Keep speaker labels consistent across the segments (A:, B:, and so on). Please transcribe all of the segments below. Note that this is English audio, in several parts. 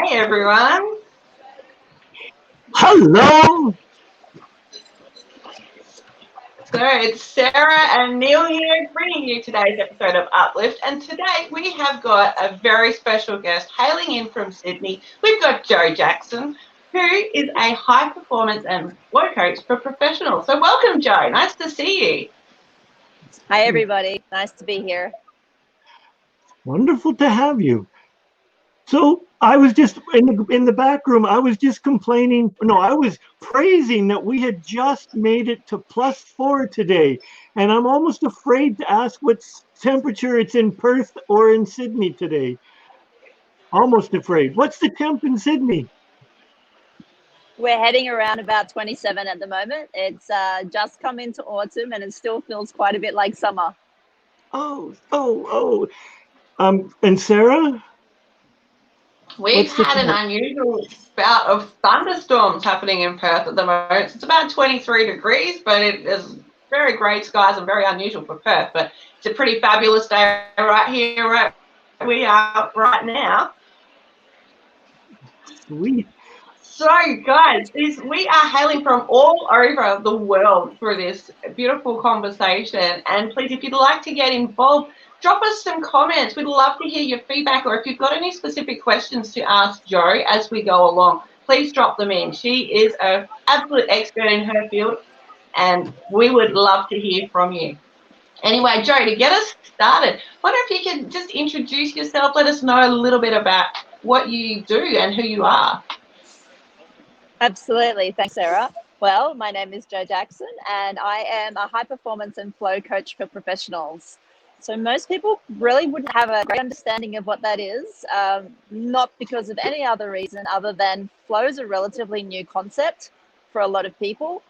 A: Hey everyone.
B: Hello.
A: So it's Sarah and Neil here bringing you today's episode of Uplift. And today we have got a very special guest hailing in from Sydney. We've got Jo Jackson, who is a high performance and flow coach for professionals. So welcome, Jo. Nice to see you.
C: Hi, everybody. Nice to be here.
B: Wonderful to have you. So I was just in the back room. I was just complaining. No, I was praising that we had just made it to +4 today, and I'm almost afraid to ask what temperature it's in Perth or in Sydney today. Almost afraid. What's the temp in Sydney?
C: We're heading around about 27 at the moment. It's just come into autumn and it still feels quite a bit like summer.
B: Oh. And Sarah?
A: We've had an unusual bout of thunderstorms happening in Perth at the moment. It's about 23 degrees, but it is very grey skies and very unusual for Perth. But it's a pretty fabulous day right here, right we are right now.
B: Sweet.
A: So, guys, we are hailing from all over the world for this beautiful conversation. And please, if you'd like to get involved, drop us some comments. We'd love to hear your feedback, or if you've got any specific questions to ask Jo as we go along, please drop them in. She is an absolute expert in her field, and we would love to hear from you. Anyway, Jo, to get us started, I wonder if you can just introduce yourself, let us know a little bit about what you do and who you are.
C: Absolutely. Thanks, Sarah. Well, my name is Jo Jackson and I am a high performance and flow coach for professionals. So most people really wouldn't have a great understanding of what that is, not because of any other reason other than flow is a relatively new concept for a lot of people.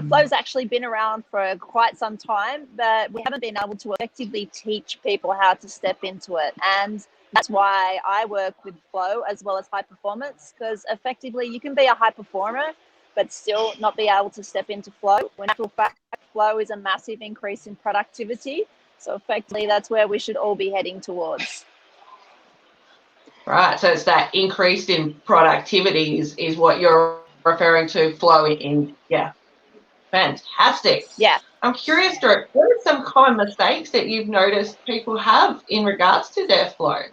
C: Flow's actually been around for quite some time, but we haven't been able to effectively teach people how to step into it. And that's why I work with flow as well as high performance, because effectively you can be a high performer, but still not be able to step into flow. When actual fact, flow is a massive increase in productivity. So effectively, that's where we should all be heading towards.
A: Right, so it's that increase in productivity is what you're referring to, flow in. Yeah, fantastic.
C: Yeah.
A: I'm curious, Drew, what are some common mistakes that you've noticed people have in regards to their flow?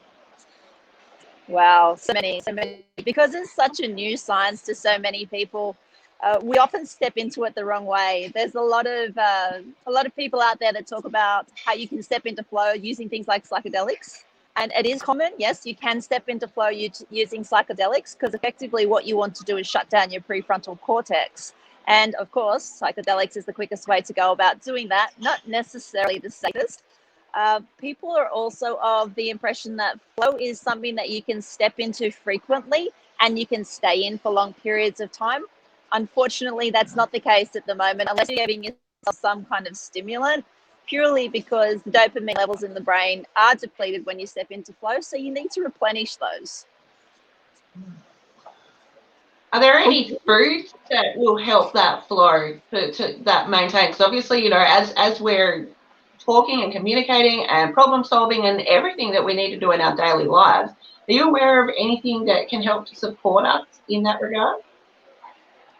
C: Wow, so many. Because it's such a new science to so many people, we often step into it the wrong way. There's a lot of people out there that talk about how you can step into flow using things like psychedelics. And it is common, yes, you can step into flow using psychedelics, because effectively what you want to do is shut down your prefrontal cortex. And of course, psychedelics is the quickest way to go about doing that, not necessarily the safest. People are also of the impression that flow is something that you can step into frequently and you can stay in for long periods of time. Unfortunately, that's not the case at the moment, unless you're giving yourself some kind of stimulant, purely because the dopamine levels in the brain are depleted when you step into flow. So you need to replenish those.
A: Are there any foods that will help that flow to that maintain? Because obviously, you know, as we're talking and communicating and problem solving and everything that we need to do in our daily lives, are you aware of anything that can help to support us in that regard?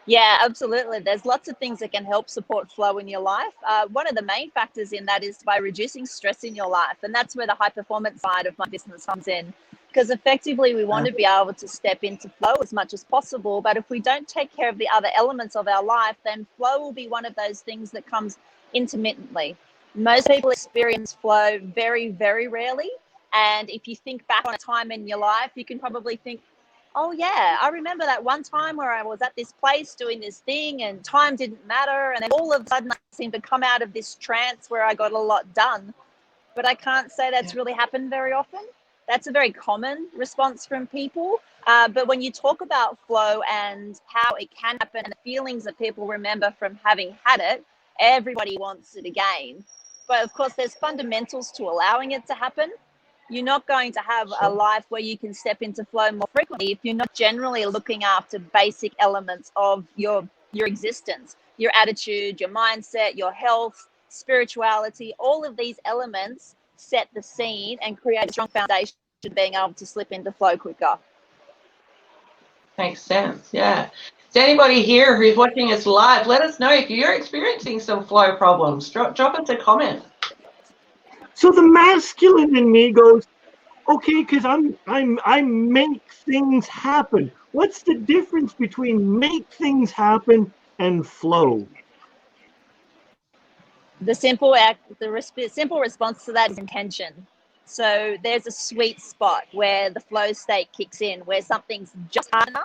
C: Yeah, absolutely. There's lots of things that can help support flow in your life. One of the main factors in that is by reducing stress in your life. And that's where the high performance side of my business comes in. Because effectively, we want to be able to step into flow as much as possible. But if we don't take care of the other elements of our life, then flow will be one of those things that comes intermittently. Most people experience flow very, very rarely. And if you think back on a time in your life, you can probably think, oh yeah, I remember that one time where I was at this place doing this thing and time didn't matter. And then all of a sudden I seemed to come out of this trance where I got a lot done. But I can't say that's really happened very often. That's a very common response from people. But when you talk about flow and how it can happen and the feelings that people remember from having had it, everybody wants it again. But of course, there's fundamentals to allowing it to happen. You're not going to have a life where you can step into flow more frequently if you're not generally looking after basic elements of your existence, your attitude, your mindset, your health, spirituality. All of these elements set the scene and create a strong foundation of being able to slip into flow quicker.
A: Makes sense. Yeah. Is there anybody here who's watching us live? Let us know if you're experiencing some flow problems. Drop us a comment.
B: So the masculine in me goes, okay, because I make things happen. What's the difference between make things happen and flow?
C: The simple response to that is intention. So there's a sweet spot where the flow state kicks in, where something's just hard enough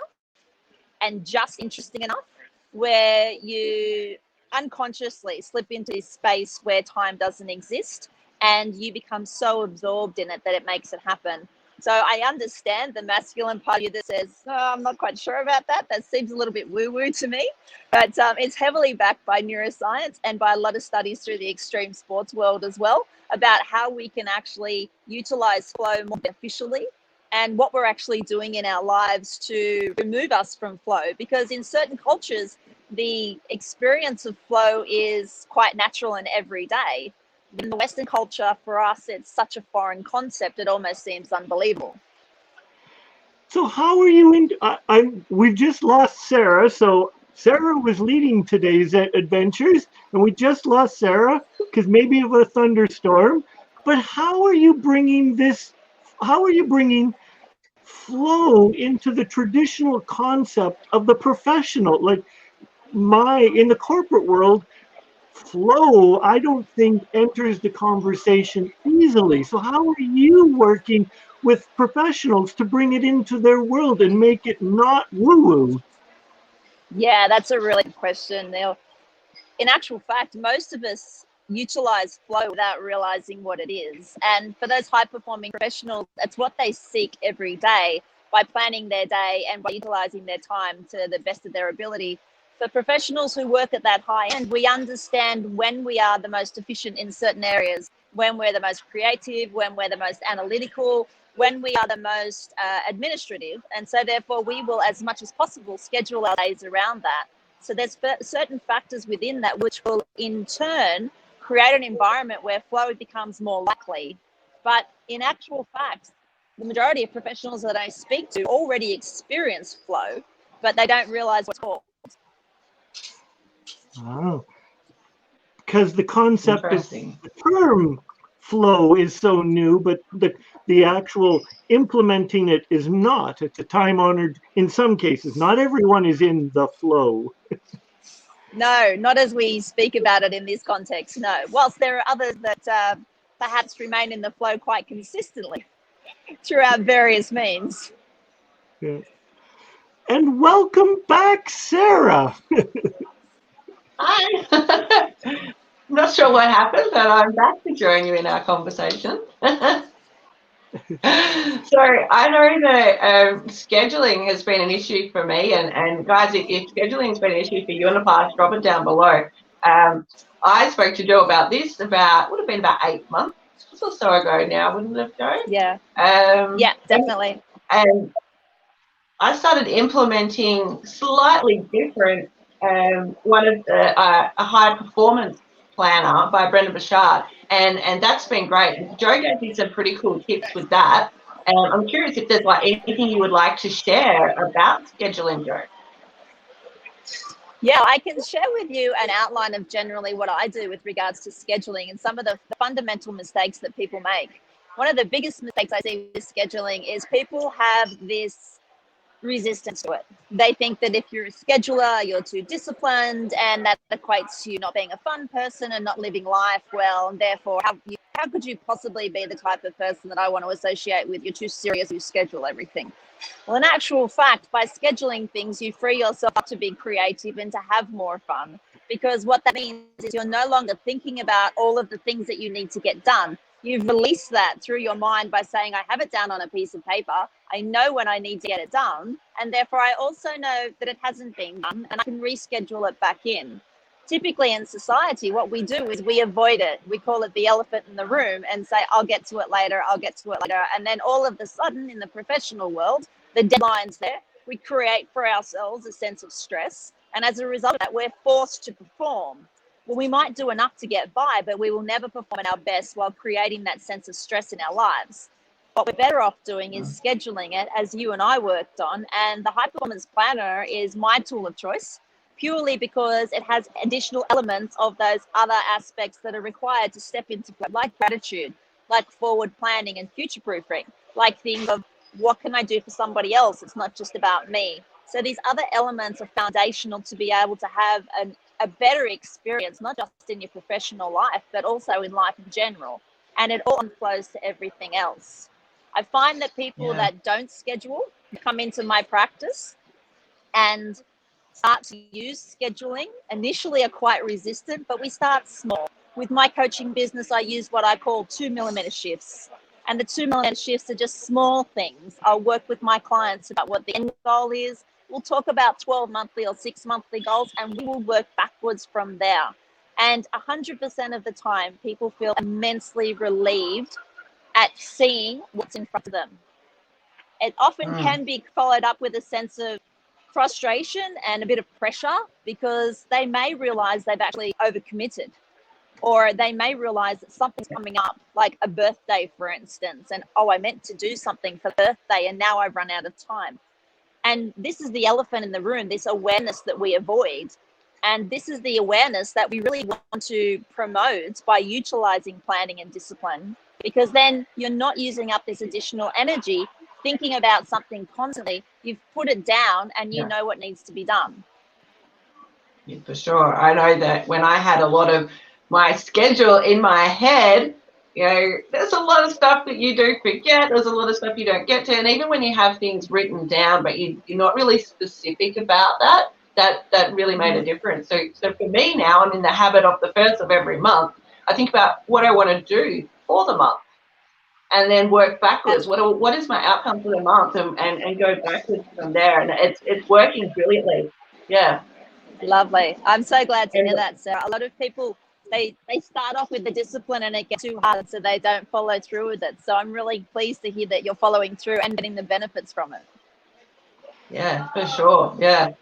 C: and just interesting enough, where you unconsciously slip into this space where time doesn't exist and you become so absorbed in it that it makes it happen. So I understand the masculine part of you that says, oh, I'm not quite sure about that. That seems a little bit woo-woo to me. But it's heavily backed by neuroscience and by a lot of studies through the extreme sports world as well about how we can actually utilize flow more beneficially and what we're actually doing in our lives to remove us from flow. Because in certain cultures, the experience of flow is quite natural and everyday. In the Western culture, for us, it's such a foreign concept, it almost seems unbelievable.
B: So how are you in? We've just lost Sarah. So Sarah was leading today's adventures, and we just lost Sarah because maybe of a thunderstorm. But how are you bringing this? How are you bringing flow into the traditional concept of the professional? Like in the corporate world, flow, I don't think enters the conversation easily. So how are you working with professionals to bring it into their world and make it not woo-woo?
C: Yeah, that's a really good question, Neil. In actual fact, most of us utilize flow without realizing what it is. And for those high performing professionals, that's what they seek every day by planning their day and by utilizing their time to the best of their ability. For professionals who work at that high end, we understand when we are the most efficient in certain areas, when we're the most creative, when we're the most analytical, when we are the most administrative. And so therefore we will, as much as possible, schedule our days around that. So there's certain factors within that which will in turn create an environment where flow becomes more likely. But in actual fact, the majority of professionals that I speak to already experience flow, but they don't realize what's called.
B: Oh, because the concept of
A: Interesting.
B: the term flow is so new, but the actual implementing it is not. It's a time honored, in some cases. Not everyone is in the flow.
C: No, not as we speak about it in this context, no. Whilst there are others that perhaps remain in the flow quite consistently throughout various means.
B: Yeah. And welcome back, Sarah.
A: Hi. I'm not sure what happened, but I'm back to join you in our conversation. So I know that scheduling has been an issue for me, and guys, if scheduling has been an issue for you in the past, drop it down below. I spoke to Joe about this would have been about 8 months or so ago now, wouldn't it, Joe?
C: Yeah. Yeah, definitely.
A: And I started implementing slightly different one of the a high performance planner by Brenda Bouchard, and that's been great. Joe gave me some pretty cool tips with that. I'm curious if there's like anything you would like to share about scheduling, Joe.
C: Yeah, I can share with you an outline of generally what I do with regards to scheduling and some of the fundamental mistakes that people make. One of the biggest mistakes I see with scheduling is people have this resistance to it. They think that if you're a scheduler, you're too disciplined, and that equates to you not being a fun person and not living life well. And therefore, how could you possibly be the type of person that I want to associate with? You're too serious, you schedule everything. Well, in actual fact, by scheduling things, you free yourself up to be creative and to have more fun. Because what that means is you're no longer thinking about all of the things that you need to get done. You've released that through your mind by saying, I have it down on a piece of paper. I know when I need to get it done. And therefore, I also know that it hasn't been done and I can reschedule it back in. Typically in society, what we do is we avoid it. We call it the elephant in the room and say, I'll get to it later. I'll get to it later. And then all of a sudden in the professional world, the deadline's there. We create for ourselves a sense of stress. And as a result of that, we're forced to perform. Well, we might do enough to get by, but we will never perform at our best while creating that sense of stress in our lives. What we're better off doing is scheduling it, as you and I worked on. And the High Performance Planner is my tool of choice, purely because it has additional elements of those other aspects that are required to step into play, like gratitude, like forward planning and future proofing, like things of what can I do for somebody else? It's not just about me. So these other elements are foundational to be able to have a better experience, not just in your professional life, but also in life in general. And it all flows to everything else. I find that people that don't schedule come into my practice and start to use scheduling initially are quite resistant, but we start small. With my coaching business, I use what I call 2mm shifts. And the 2mm shifts are just small things. I'll work with my clients about what the end goal is. We'll talk about 12 monthly or 6 monthly goals, and we will work backwards from there. And 100% of the time, people feel immensely relieved at seeing what's in front of them. It often can be followed up with a sense of frustration and a bit of pressure, because they may realize they've actually overcommitted, or they may realize that something's coming up, like a birthday, for instance, and I meant to do something for birthday and now I've run out of time. And this is the elephant in the room, this awareness that we avoid. And this is the awareness that we really want to promote by utilizing planning and discipline, because then you're not using up this additional energy thinking about something constantly. You've put it down and you know what needs to be done.
A: Yeah, for sure. I know that when I had a lot of my schedule in my head, there's a lot of stuff that you do forget. There's a lot of stuff you don't get to. And even when you have things written down, but you're not really specific about that really made a difference. So for me now, I'm in the habit of the first of every month, I think about what I want to do for the month, and then work backwards. What is my outcome for the month, and go backwards from there. And it's working brilliantly. Yeah.
C: Lovely. I'm so glad to hear that, Sarah. A lot of people, they start off with the discipline and it gets too hard, so they don't follow through with it. So I'm really pleased to hear that you're following through and getting the benefits from it.
A: Yeah, for sure. Yeah.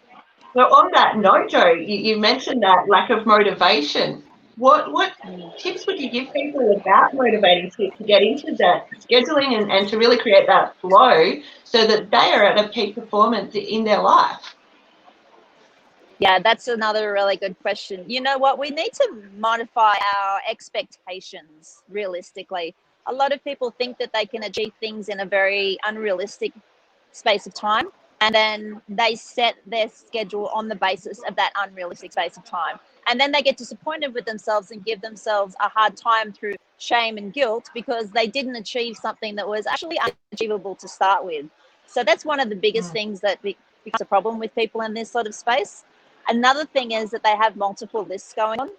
A: So on that note, Joe, you mentioned that lack of motivation. What tips would you give people about motivating to get into that scheduling and to really create that flow so that they are at a peak performance in their life?
C: Yeah, that's another really good question. You know what? We need to modify our expectations realistically. A lot of people think that they can achieve things in a very unrealistic space of time, and then they set their schedule on the basis of that unrealistic space of time. And then they get disappointed with themselves and give themselves a hard time through shame and guilt because they didn't achieve something that was actually unachievable to start with. So that's one of the biggest things that becomes a problem with people in this sort of space. Another thing is that they have multiple lists going on.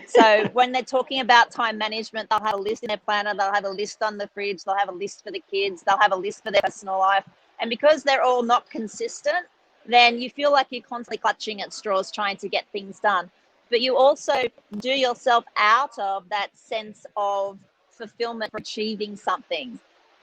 C: So when they're talking about time management, they'll have a list in their planner, they'll have a list on the fridge, they'll have a list for the kids, they'll have a list for their personal life. And because they're all not consistent, then you feel like you're constantly clutching at straws trying to get things done. But you also do yourself out of that sense of fulfillment for achieving something.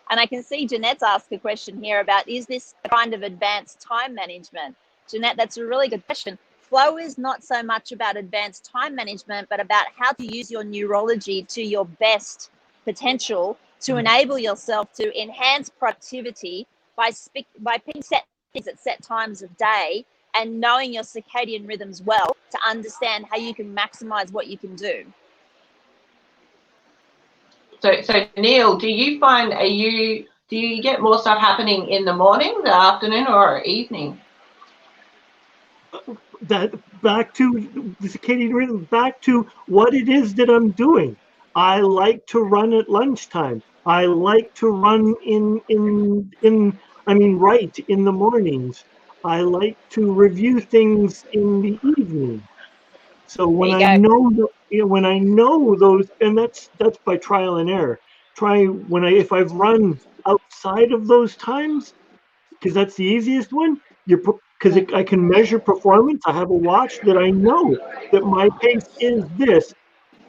C: And I can see Jeanette's asked a question here about, is this a kind of advanced time management? Jeanette, that's a really good question. Flow is not so much about advanced time management, but about how to use your neurology to your best potential to enable yourself to enhance productivity by picking set things at set times of day and knowing your circadian rhythms well to understand how you can maximize what you can do.
A: So Neil, do you find do you get more stuff happening in the morning, the afternoon, or evening?
B: That back to the circadian rhythm, back to what it is that I'm doing. I like to run at lunchtime. I like to run write in the mornings. I like to review things in the evening. So when I know those, and that's by trial and error. If I've run outside of those times, because that's the easiest one. Because I can measure performance. I have a watch that I know that my pace is this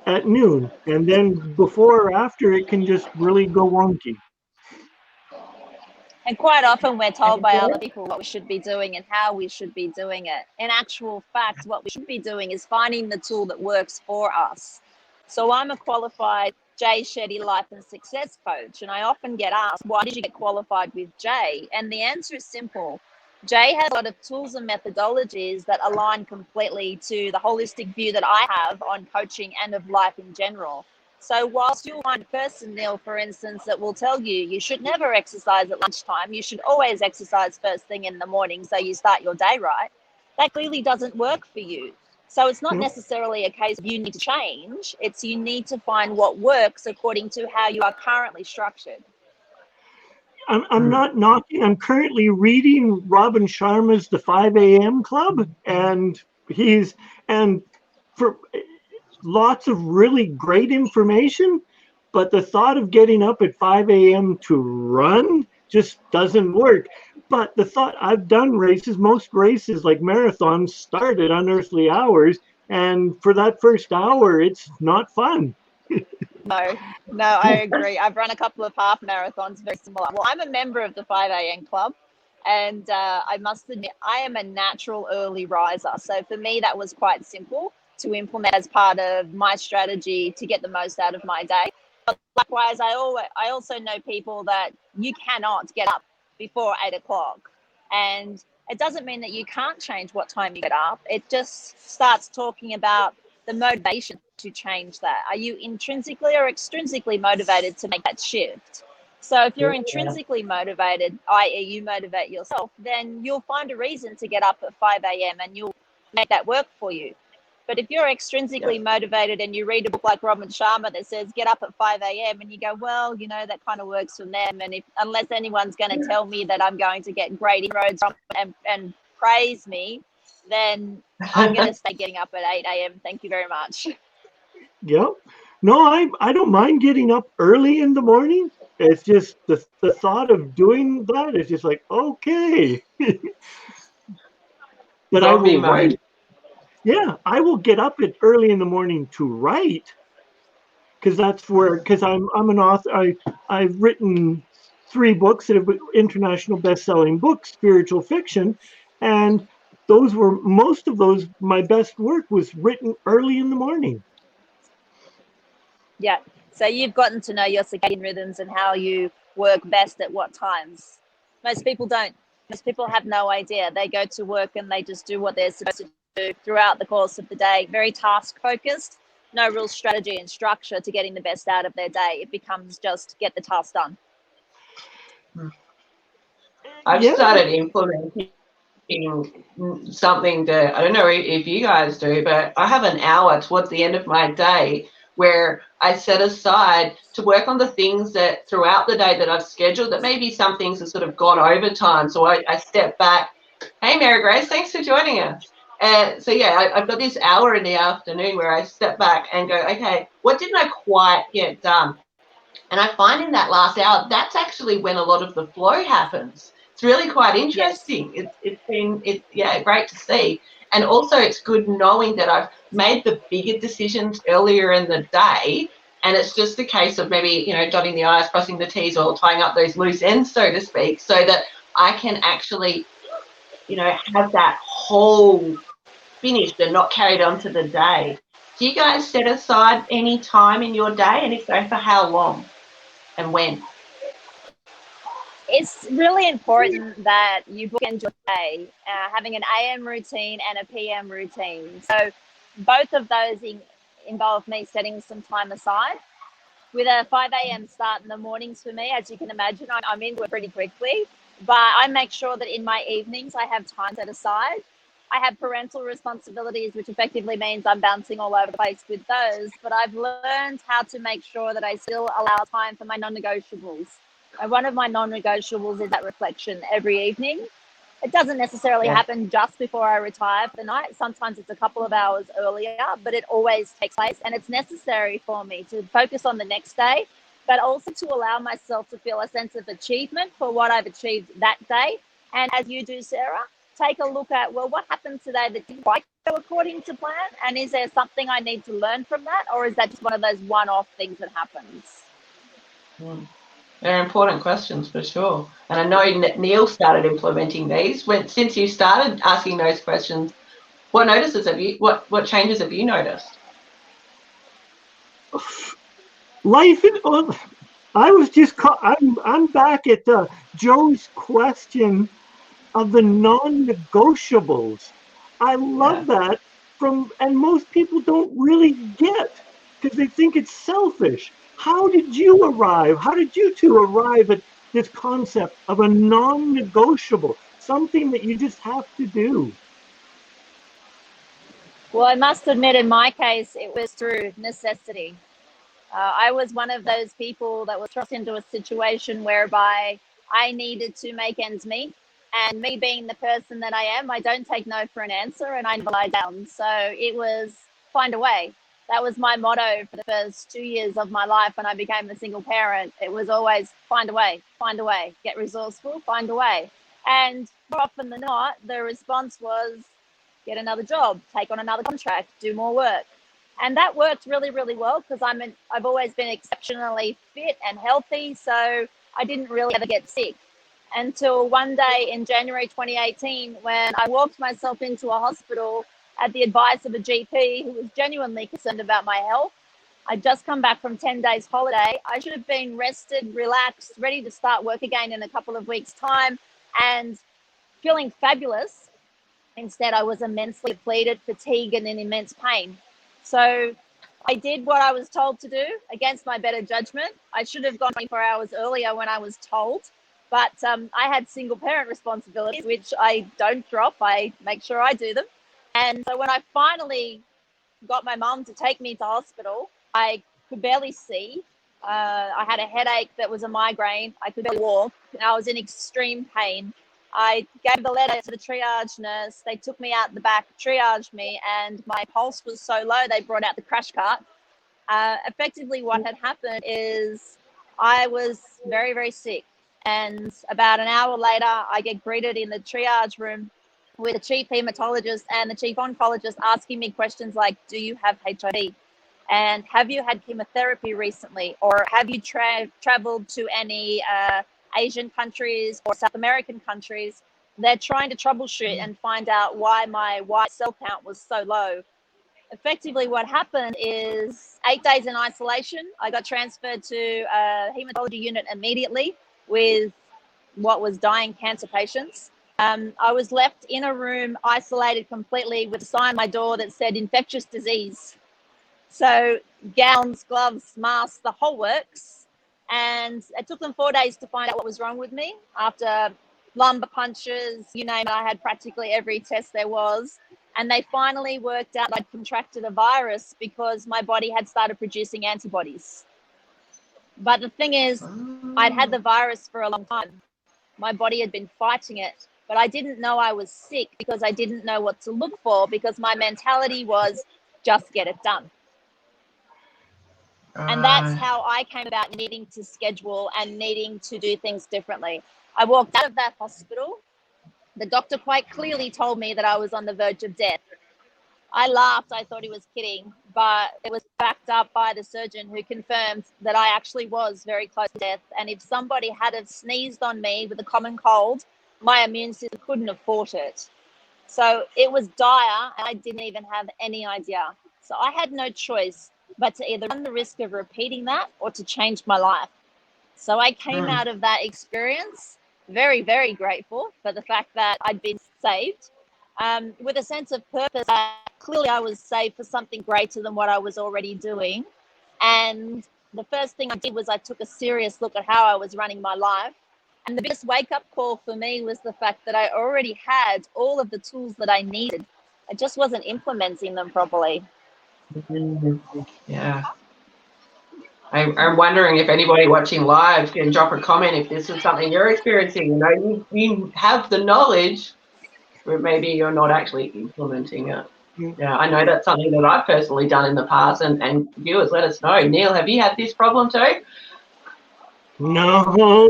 B: at noon, and then before or after, it can just really go wonky.
C: And quite often we're told by other people what we should be doing and how we should be doing it. In actual fact, what we should be doing is finding the tool that works for us. So I'm a qualified Jay Shetty, life and success coach. And I often get asked, why did you get qualified with Jay? And the answer is simple. Jay has a lot of tools and methodologies that align completely to the holistic view that I have on coaching and of life in general. So whilst you'll find a person, Neil, for instance, that will tell you should never exercise at lunchtime, you should always exercise first thing in the morning so you start your day right, that clearly doesn't work for you. So it's not necessarily a case of you need to change, it's you need to find what works according to how you are currently structured.
B: I'm not knocking. I'm currently reading Robin Sharma's The 5 a.m. Club, and for lots of really great information, but the thought of getting up at 5 a.m. to run just doesn't work. But the thought, I've done races, most races like marathons start at unearthly hours, and for that first hour, it's not fun.
C: No, I agree. I've run a couple of half marathons, very similar. Well, I'm a member of the 5 a.m. club, and I must admit, I am a natural early riser. So for me, that was quite simple to implement as part of my strategy to get the most out of my day. But likewise, I also know people that you cannot get up before 8 o'clock. And it doesn't mean that you can't change what time you get up. It just starts talking about the motivation to change that. Are you intrinsically or extrinsically motivated to make that shift? So if you're intrinsically motivated, i.e. you motivate yourself, then you'll find a reason to get up at 5 a.m. and you'll make that work for you. But if you're extrinsically motivated and you read a book like Robin Sharma that says get up at 5 a.m. and you go, well, that kind of works for them. And unless anyone's going to tell me that I'm going to get great inroads from and praise me, then I'm going to stay getting up at 8 a.m. Thank you very much.
B: Yep. No, I don't mind getting up early in the morning. It's just the thought of doing that is just like, okay. But I will write. Yeah, I will get up at early in the morning to write, because I'm an author. I've written 3 books that have been international best-selling books, spiritual fiction, and most of those, my best work was written early in the morning.
C: Yeah. So you've gotten to know your circadian rhythms and how you work best at what times. Most people don't. Most people have no idea. They go to work and they just do what they're supposed to do throughout the course of the day. Very task focused, no real strategy and structure to getting the best out of their day. It becomes just get the task done.
A: I've started implementing something that I don't know if you guys do, but I have an hour towards the end of my day where I set aside to work on the things that throughout the day that I've scheduled, that maybe some things have sort of gone over time. So I step back. Hey, Mary Grace, thanks for joining us. And so, I've got this hour in the afternoon where I step back and go, okay, what didn't I quite get done? And I find in that last hour, that's actually when a lot of the flow happens. It's really quite interesting. Yes. It's been great to see. And also it's good knowing that I've made the bigger decisions earlier in the day, and it's just a case of maybe, dotting the I's, crossing the T's, or tying up those loose ends, so to speak, so that I can actually, have that whole finished and not carried on to the day. Do you guys set aside any time in your day, and if so, for how long and when?
C: It's really important that you bookend your day, having an AM routine and a PM routine. So both of those involve me setting some time aside. With a 5 a.m. start in the mornings for me, as you can imagine, I'm into it pretty quickly. But I make sure that in my evenings, I have time set aside. I have parental responsibilities, which effectively means I'm bouncing all over the place with those. But I've learned how to make sure that I still allow time for my non-negotiables. And one of my non-negotiables is that reflection every evening. It doesn't necessarily happen just before I retire for the night. Sometimes it's a couple of hours earlier, but it always takes place. And it's necessary for me to focus on the next day, but also to allow myself to feel a sense of achievement for what I've achieved that day. And as you do, Sarah, take a look at, well, what happened today that didn't quite go according to plan? And is there something I need to learn from that? Or is that just one of those one-off things that happens?
A: They're important questions for sure. And I know Neil started implementing these. Since you started asking those questions, what changes have you noticed?
B: life is, oh, I was just, I'm back at Joe's question of the non-negotiables. I
A: Yeah.
B: love that and most people don't really get because they think it's selfish. How did you arrive? How did you two arrive at this concept of a non-negotiable, something that you just have to do?
C: Well, I must admit, in my case, it was through necessity. I was one of those people that was thrust into a situation whereby I needed to make ends meet. And me being the person that I am, I don't take no for an answer and I never lie down. So it was find a way. That was my motto for the first 2 years of my life when I became a single parent. It was always find a way, get resourceful, find a way. And more often than not, the response was get another job, take on another contract, do more work. And that worked really, really well because I've always been exceptionally fit and healthy, so I didn't really ever get sick until one day in January 2018 when I walked myself into a hospital at the advice of a GP who was genuinely concerned about my health. I'd just come back from 10 days holiday. I should have been rested, relaxed, ready to start work again in a couple of weeks' time and feeling fabulous. Instead, I was immensely depleted, fatigued, and in immense pain. So I did what I was told to do against my better judgment. I should have gone 24 hours earlier when I was told, but I had single parent responsibilities, which I don't drop. I make sure I do them. And so when I finally got my mum to take me to hospital, I could barely see. I had a headache that was a migraine. I could barely walk. I was in extreme pain. I gave the letter to the triage nurse. They took me out the back, triaged me, and my pulse was so low, they brought out the crash cart. Effectively, what had happened is I was very, very sick. And about an hour later, I get greeted in the triage room with the chief hematologist and the chief oncologist asking me questions like, do you have HIV? And have you had chemotherapy recently? Or have you traveled to any Asian countries or South American countries? They're trying to troubleshoot and find out why my white cell count was so low. Effectively, what happened is 8 days in isolation. I got transferred to a hematology unit immediately with what was dying cancer patients. I was left in a room isolated completely with a sign on my door that said infectious disease. So gowns, gloves, masks, the whole works. And it took them 4 days to find out what was wrong with me. After lumbar punctures, you name it, I had practically every test there was. And they finally worked out I'd contracted a virus because my body had started producing antibodies. But the thing is, I'd had the virus for a long time. My body had been fighting it, but I didn't know I was sick because I didn't know what to look for because my mentality was just get it done. And that's how I came about needing to schedule and needing to do things differently. I walked out of that hospital. The doctor quite clearly told me that I was on the verge of death. I laughed. I thought he was kidding, but it was backed up by the surgeon who confirmed that I actually was very close to death. And if somebody had have sneezed on me with a common cold, my immune system couldn't have fought it. So it was dire, and I didn't even have any idea. So I had no choice but to either run the risk of repeating that or to change my life. So I came out of that experience very, very grateful for the fact that I'd been saved, with a sense of purpose. Clearly, I was saved for something greater than what I was already doing. And the first thing I did was I took a serious look at how I was running my life. And the biggest wake-up call for me was the fact that I already had all of the tools that I needed. I just wasn't implementing them properly.
A: Yeah. I'm wondering if anybody watching live can drop a comment if this is something you're experiencing. You know, you have the knowledge, but maybe you're not actually implementing it. Yeah, I know that's something that I've personally done in the past, and viewers, let us know. Neil, have you had this problem too?
B: No,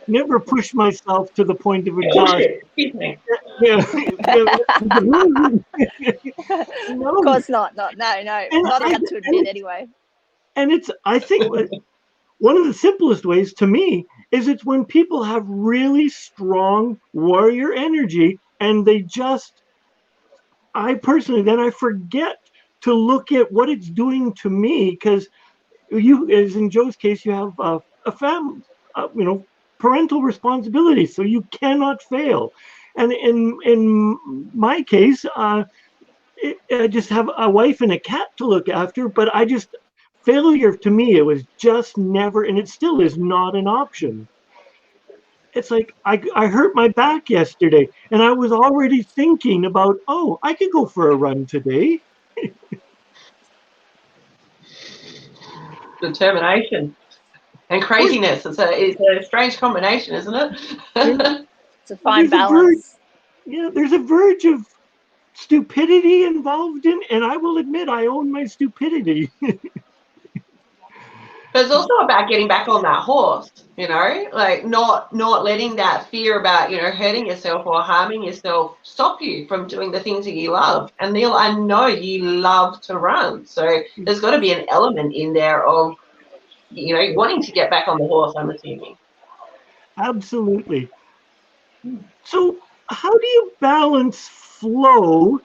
B: never push myself to the point of exhaustion.
C: No. Of course not. No, not allowed to admit anyway.
B: And I think one of the simplest ways to me is it's when people have really strong warrior energy and I personally, then I forget to look at what it's doing to me, because you, as in Joe's case, you have a family, parental responsibility, so you cannot fail. And in my case, I just have a wife and a cat to look after, but failure to me, it was just never, and it still is not an option. It's like I hurt my back yesterday, and I was already thinking about, oh, I could go for a run today.
A: Determination and craziness. It's a strange combination, isn't it?
C: To find balance.
B: There's a verge of stupidity involved in, and I will admit I own my stupidity.
A: But it's also about getting back on that horse, like not letting that fear about, hurting yourself or harming yourself stop you from doing the things that you love. And Neil, I know you love to run. So there's got to be an element in there of, wanting to get back on the horse, I'm assuming.
B: Absolutely. So how do you balance flow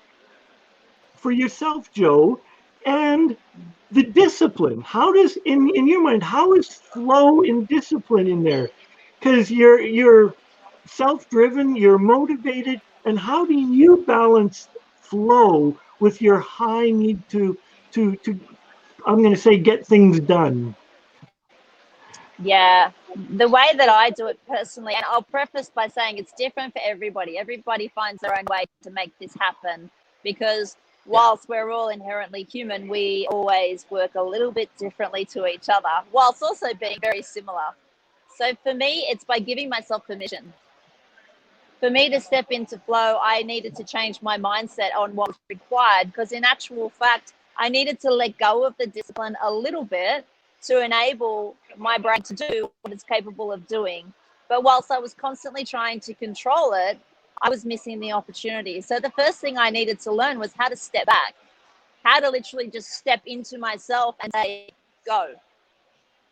B: for yourself, Joe, and the discipline? How does, in your mind, how is flow and discipline in there? Because you're self-driven, you're motivated, and how do you balance flow with your high need to I'm going to say, get things done?
C: Yeah, the way that I do it personally, and I'll preface by saying it's different for everybody. Everybody finds their own way to make this happen, because whilst we're all inherently human, we always work a little bit differently to each other, whilst also being very similar. So for me, it's by giving myself permission. For me to step into flow, I needed to change my mindset on what was required, because in actual fact, I needed to let go of the discipline a little bit to enable my brain to do what it's capable of doing. But whilst I was constantly trying to control it, I was missing the opportunity. So the first thing I needed to learn was how to step back, how to literally just step into myself and say, go.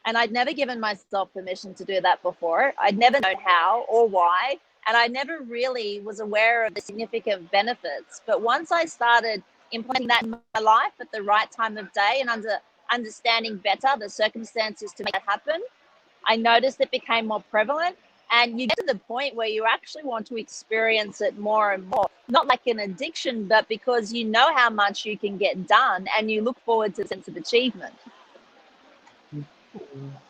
C: And I'd never given myself permission to do that before. I'd never known how or why. And I never really was aware of the significant benefits. But once I started implementing that in my life at the right time of day and understanding better the circumstances to make that happen, I noticed it became more prevalent. And you get to the point where you actually want to experience it more and more, not like an addiction, but because you know how much you can get done and you look forward to the sense of achievement.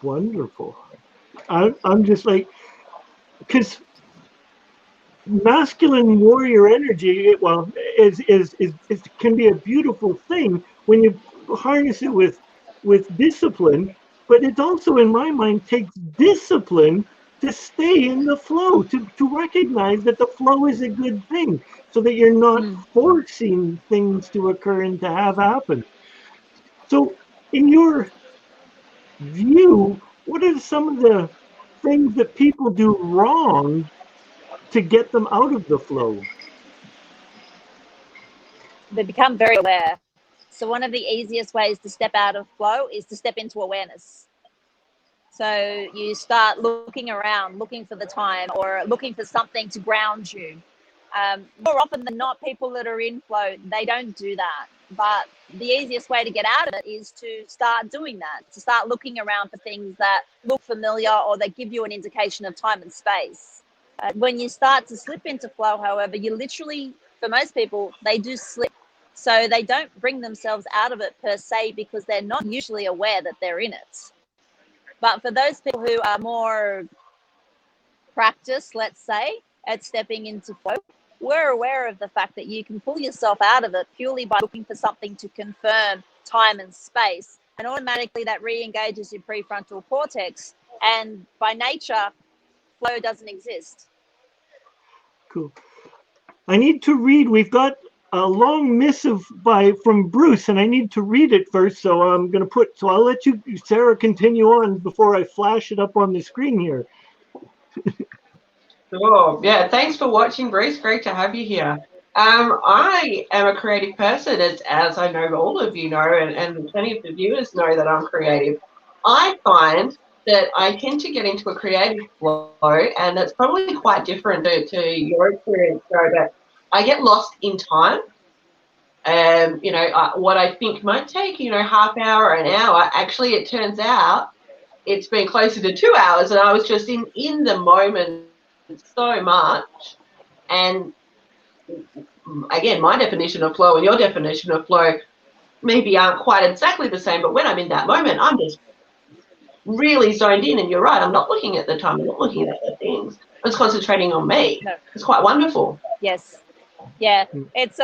B: Wonderful. I'm just like, because masculine warrior energy, is can be a beautiful thing when you harness it with discipline, but it also, in my mind, takes discipline to stay in the flow, to recognize that the flow is a good thing, so that you're not forcing things to occur and to have happen. So in your view, what are some of the things that people do wrong to get them out of the flow?
C: They become very aware. So one of the easiest ways to step out of flow is to step into awareness. So you start looking around, looking for the time or looking for something to ground you. More often than not, people that are in flow, they don't do that. But the easiest way to get out of it is to start doing that, to start looking around for things that look familiar or that give you an indication of time and space. When you start to slip into flow, however, you literally, for most people, they do slip. So they don't bring themselves out of it per se because they're not usually aware that they're in it. But for those people who are more practiced, let's say, at stepping into flow, we're aware of the fact that you can pull yourself out of it purely by looking for something to confirm time and space. And automatically that re-engages your prefrontal cortex. And by nature, flow doesn't exist.
B: Cool. I need to read. We've got a long missive from Bruce, and I need to read it first. So I'm going to so I'll let you, Sarah, continue on before I flash it up on the screen here.
A: Sure. Yeah. Thanks for watching, Bruce. Great to have you here. I am a creative person, as I know all of you know, and plenty of the viewers know that I'm creative. I find that I tend to get into a creative flow, and it's probably quite different to your experience, Joe, but I get lost in time. what I think might take, half hour or an hour, actually it turns out it's been closer to 2 hours, and I was just in the moment so much. And again, my definition of flow and your definition of flow maybe aren't quite exactly the same, but when I'm in that moment, I'm just really zoned in. And you're right, I'm not looking at the time, I'm not looking at the things. I was concentrating on me.
C: No.
A: It's quite wonderful.
C: Yes. Yeah. It's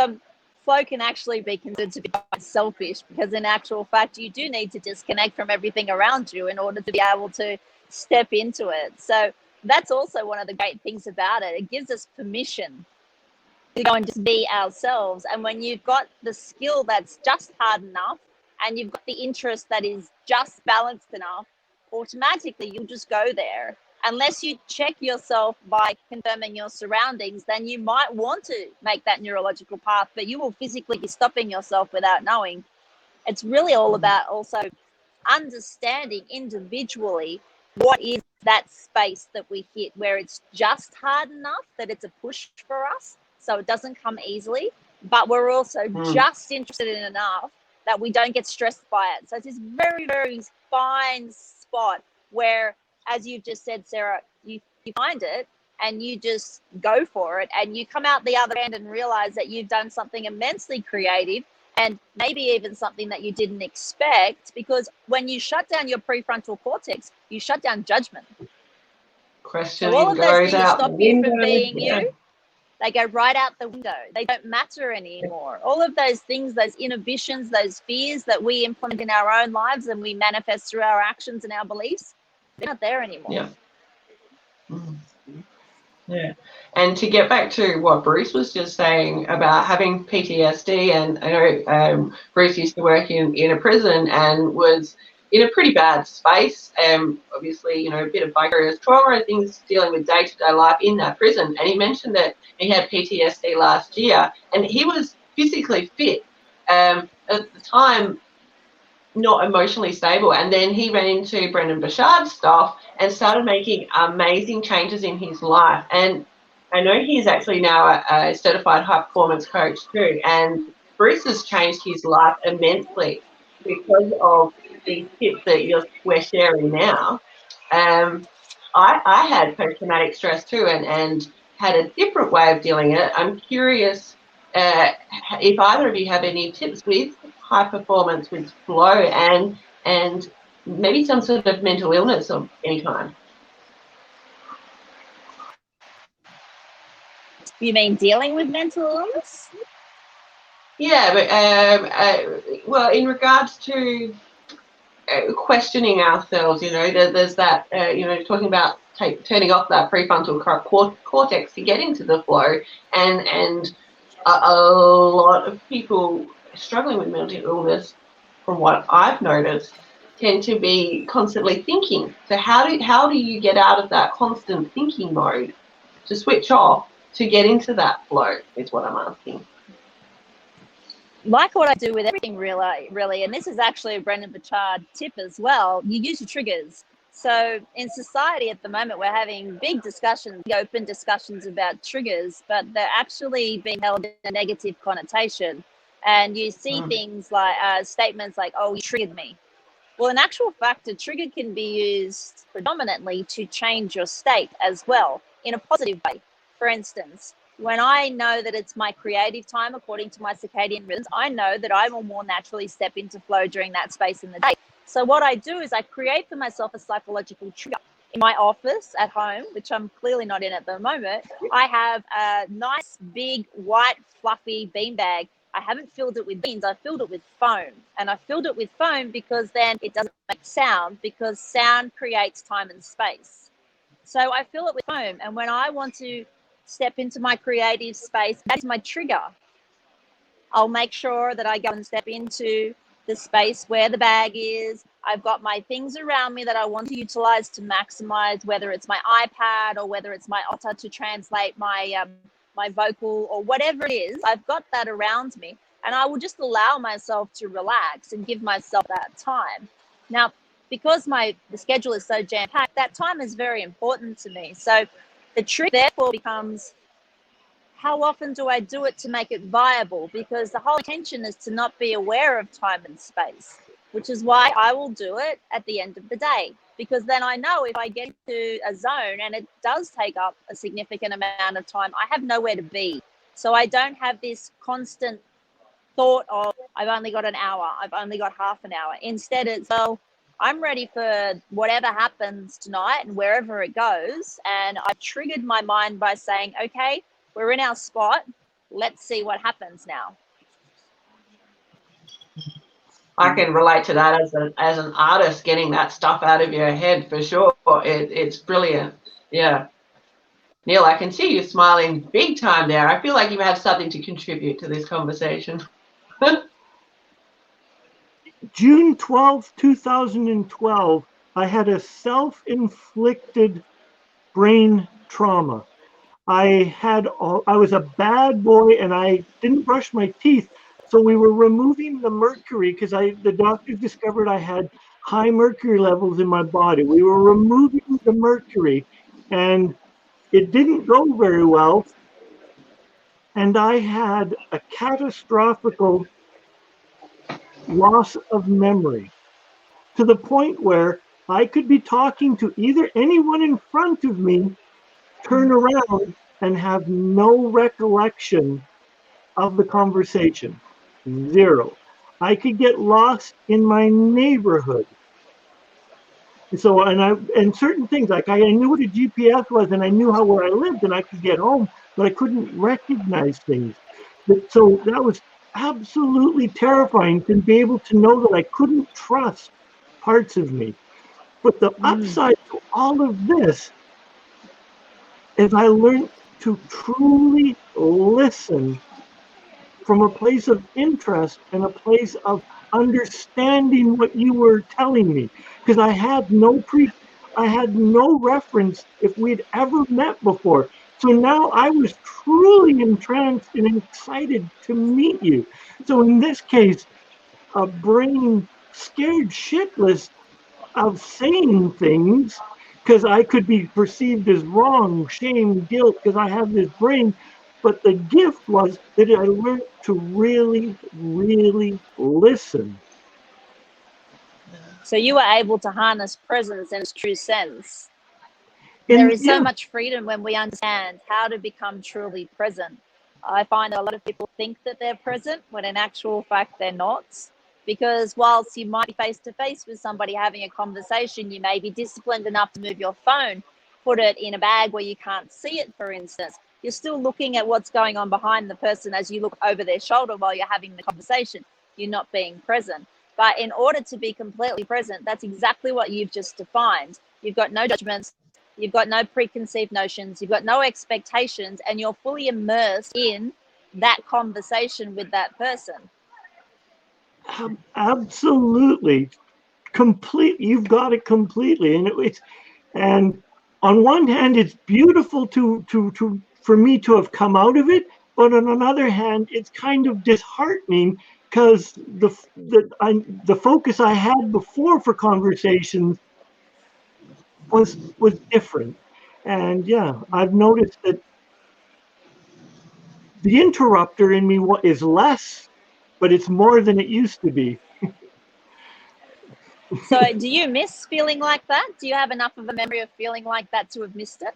C: flow can actually be considered to be quite selfish, because in actual fact you do need to disconnect from everything around you in order to be able to step into it. So that's also one of the great things about it. It gives us permission to go and just be ourselves. And when you've got the skill that's just hard enough, and you've got the interest that is just balanced enough, automatically you'll just go there. Unless you check yourself by confirming your surroundings, then you might want to make that neurological path, but you will physically be stopping yourself without knowing. It's really all about also understanding individually what is that space that we hit where it's just hard enough that it's a push for us, so it doesn't come easily, but we're also just interested in enough that we don't get stressed by it. So it's this very, very fine spot where, as you've just said, Sarah, you find it and you just go for it, and you come out the other end and realize that you've done something immensely creative, and maybe even something that you didn't expect, because when you shut down your prefrontal cortex, you shut down judgment.
A: Questioning
C: So all of those
A: goes
C: things that
A: out
C: stop
A: the
C: you
A: window.
C: from being
A: Yeah.
C: you, they go right out the window. They don't matter anymore. All of those things, those inhibitions, those fears that we implement in our own lives and we manifest through our actions and our beliefs, they're not there anymore.
A: Yeah. Yeah. And to get back to what Bruce was just saying about having PTSD, and I know Bruce used to work in a prison and was in a pretty bad space. Obviously, a bit of vicarious trauma and things dealing with day-to-day life in that prison. And he mentioned that he had PTSD last year, and he was physically fit. At the time, not emotionally stable, and then he ran into Brendan Burchard's stuff and started making amazing changes in his life. And I know he's actually now a certified high performance coach too, and Bruce has changed his life immensely because of these tips that we're sharing now. I had post-traumatic stress too, and had a different way of dealing it. I'm curious if either of you have any tips with high performance, with flow, and maybe some sort of mental illness of any kind.
C: You mean dealing with mental illness?
A: Yeah, but well, in regards to questioning ourselves, there's that, talking about turning off that prefrontal cortex to get into the flow, and a lot of people struggling with mental illness, from what I've noticed, tend to be constantly thinking. So how do you get out of that constant thinking mode to switch off to get into that flow, is what I'm asking.
C: Like what I do with everything, really, and this is actually a Brendan Burchard tip as well, you use your triggers. So in society at the moment, we're having big discussions, open discussions about triggers, but they're actually being held in a negative connotation. And you see things like statements like, oh, you triggered me. Well, in actual fact, a trigger can be used predominantly to change your state as well in a positive way. For instance, when I know that it's my creative time according to my circadian rhythms, I know that I will more naturally step into flow during that space in the day. So what I do is I create for myself a psychological trigger. In my office at home, which I'm clearly not in at the moment, I have a nice big white fluffy beanbag. I haven't filled it with beans, I filled it with foam. And I filled it with foam because then it doesn't make sound, because sound creates time and space. So I fill it with foam, and when I want to step into my creative space, that is my trigger. I'll make sure that I go and step into the space where the bag is. I've got my things around me that I want to utilize to maximize, whether it's my iPad or whether it's my Otter to translate my my vocal or whatever it is. I've got that around me, and I will just allow myself to relax and give myself that time. Now, because the schedule is so jam-packed, that time is very important to me. So the trick therefore becomes, how often do I do it to make it viable? Because the whole intention is to not be aware of time and space, which is why I will do it at the end of the day. Because then I know if I get into a zone and it does take up a significant amount of time, I have nowhere to be. So I don't have this constant thought of, I've only got an hour, I've only got half an hour. Instead, it's, well, I'm ready for whatever happens tonight and wherever it goes. And I triggered my mind by saying, okay, we're in our spot. Let's see what happens now.
A: I can relate to that as an artist, getting that stuff out of your head for sure. It's brilliant. Yeah. Neil, I can see you smiling big time there. I feel like you have something to contribute to this conversation.
B: June 12th, 2012, I had a self-inflicted brain trauma. I was a bad boy and I didn't brush my teeth. So we were removing the mercury because the doctors discovered I had high mercury levels in my body. We were removing the mercury and it didn't go very well. And I had a catastrophic loss of memory to the point where I could be talking to either anyone in front of me, turn around and have no recollection of the conversation. Zero. I could get lost in my neighborhood. So, and certain things, like I knew what a GPS was and I knew where I lived and I could get home, but I couldn't recognize things. So that was absolutely terrifying to be able to know that I couldn't trust parts of me. But the upside to all of this is I learned to truly listen from a place of interest and a place of understanding what you were telling me, because I had no reference if we'd ever met before. So now I was truly entranced and excited to meet you. So in this case, a brain scared shitless of saying things because I could be perceived as wrong, shame, guilt, because I have this brain. But the gift was that I learned to really, really listen.
C: So you were able to harness presence in its true sense. There is so much freedom when we understand how to become truly present. I find that a lot of people think that they're present when in actual fact they're not. Because whilst you might be face to face with somebody having a conversation, you may be disciplined enough to move your phone, put it in a bag where you can't see it, for instance. You're still looking at what's going on behind the person as you look over their shoulder while you're having the conversation. You're not being present. But in order to be completely present, that's exactly what you've just defined. You've got no judgments, you've got no preconceived notions, you've got no expectations, and you're fully immersed in that conversation with that person.
B: Absolutely. You've got it completely. And on one hand, it's beautiful for me to have come out of it, but on another hand, it's kind of disheartening because the focus I had before for conversations was different. And yeah, I've noticed that the interrupter in me is less, but it's more than it used to be.
C: So do you miss feeling like that? Do you have enough of a memory of feeling like that to have missed it?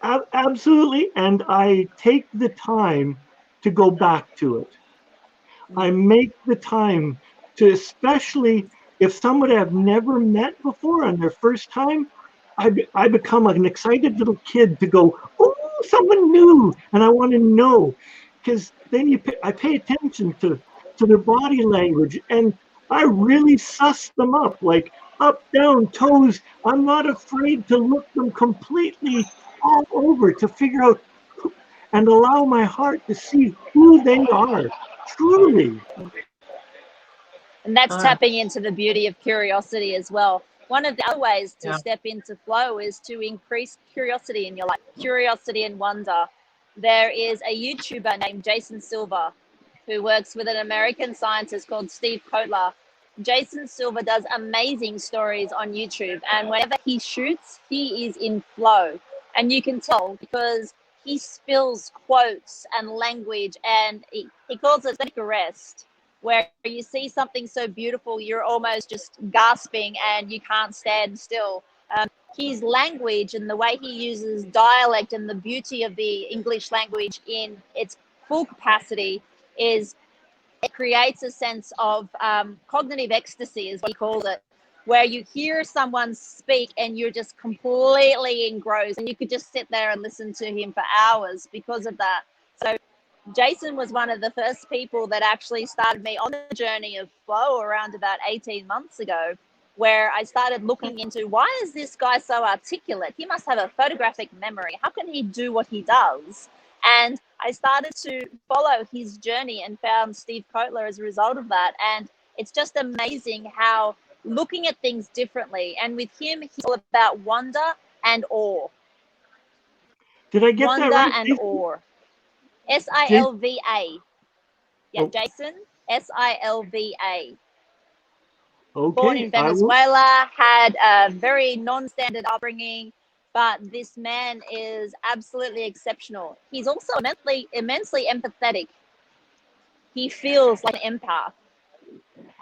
B: Absolutely. And I take the time to go back to it. I make the time to, especially if somebody I've never met before on their first time, I become an excited little kid to go, oh, someone new. And I want to know, because then I pay attention to their body language and I really suss them up, like up, down, toes. I'm not afraid to look them completely all over to figure out and allow my heart to see who they are truly.
C: And that's tapping into the beauty of curiosity as well. One of the other ways to step into flow is to increase curiosity in your life, curiosity and wonder. There is a YouTuber named Jason Silva who works with an American scientist called Steve Kotler. Jason Silva does amazing stories on YouTube, and whenever he shoots, he is in flow. And you can tell because he spills quotes and language, and he calls it aesthetic arrest, where you see something so beautiful, you're almost just gasping and you can't stand still. His language and the way he uses dialect and the beauty of the English language in its full capacity it creates a sense of cognitive ecstasy, is what he calls it, where you hear someone speak and you're just completely engrossed, and you could just sit there and listen to him for hours because of that. So Jason was one of the first people that actually started me on the journey of flow around about 18 months ago, where I started looking into, why is this guy so articulate? He must have a photographic memory. How can he do what he does? And I started to follow his journey and found Steve Kotler as a result of that. And it's just amazing how looking at things differently. And with him, he's all about wonder and awe.
B: Did I get
C: wonder
B: that right?
C: and awe. Silva. Yeah,
B: Oh.
C: Jason, Silva.
B: Okay.
C: Born in Venezuela, had a very non-standard upbringing, but this man is absolutely exceptional. He's also immensely empathetic. He feels like an empath,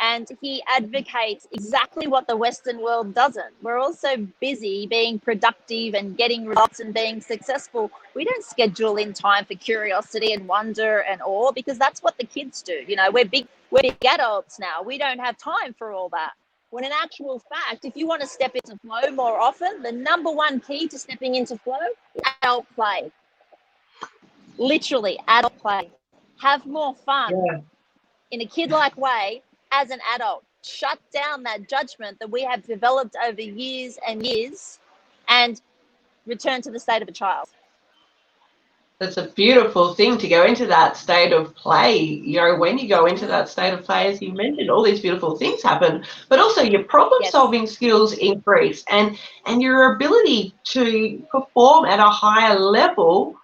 C: and he advocates exactly what the Western world doesn't. We're also busy being productive and getting results and being successful. We don't schedule in time for curiosity and wonder and awe, because that's what the kids do. You know, we're big adults now. We don't have time for all that. When in actual fact, if you want to step into flow more often, the number one key to stepping into flow is adult play. Literally, adult play. Have more fun in a kid-like way as an adult. Shut down that judgment that we have developed over years and years and return to the state of a child.
A: That's a beautiful thing, to go into that state of play. You know, when you go into that state of play, as you mentioned, all these beautiful things happen, but also your problem-solving skills increase, and your ability to perform at a higher level